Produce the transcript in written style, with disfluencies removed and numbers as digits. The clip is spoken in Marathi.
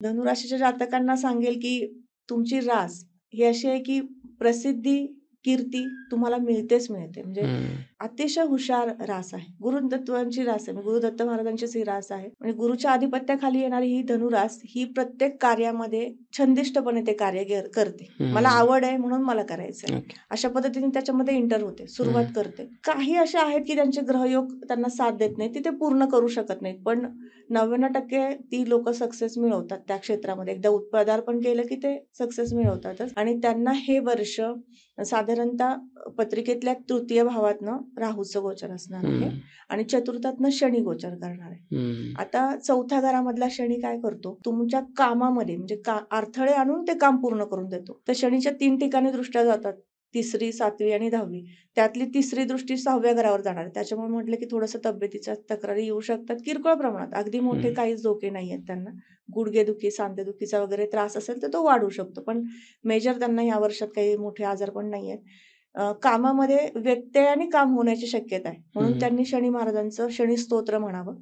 धनुराशीच्या जातकांना सांगेल की तुमची रास ही अशी आहे की प्रसिद्धी, कीर्ती तुम्हाला मिळतेच मिळते. म्हणजे अतिशय हुशार रास आहे. गुरुतत्वांची रास आहे. म्हणजे गुरुदत्त महाराजांचीच ही रास आहे. म्हणजे गुरुच्या आधिपत्याखाली येणारी ही धनुरास ही प्रत्येक कार्यामध्ये छंदिष्टपणे ते कार्य करते. मला आवड आहे म्हणून मला करायचं आहे. अशा पद्धतीने त्याच्यामध्ये एंटर होते, सुरुवात करते. काही अशा आहेत की त्यांचे ग्रहयोग त्यांना साथ देत नाही, ते पूर्ण करू शकत नाहीत. पण 99% ती लोक सक्सेस मिळवतात त्या क्षेत्रामध्ये. एकदा पदार्पण केलं की ते सक्सेस मिळवतातच. आणि त्यांना हे वर्ष साधारणतः पत्रिकेतल्या तृतीय भावातनं राहूचं गोचर असणार आहे आणि चतुर्थातनं शनी गोचर करणार आहे. आता चौथ्या घरामधला शनी काय करतो, तुमच्या कामामध्ये म्हणजे अडथळे आणून ते काम पूर्ण करून देतो. तर शनीच्या 3 ठिकाणी दृष्ट्या जातात, 3री, 7वी आणि 10वी. त्यातली 3री दृष्टी 6व्या घरावर जाणार आहे. त्याच्यामुळे म्हटलं की थोडंसं तब्येतीच्या तक्रारी येऊ शकतात, किरकोळ प्रमाणात. अगदी मोठे काहीच धोके नाही आहेत त्यांना. गुडघेदुखी, सांधेदुखीचा वगैरे त्रास असेल तर तो वाढू शकतो, पण मेजर त्यांना या वर्षात काही मोठे आजार पण नाही आहेत. कामामध्ये व्यत्यय आणि काम होण्याची शक्यता आहे, म्हणून त्यांनी शनी महाराजांचं शनी स्तोत्र म्हणावं.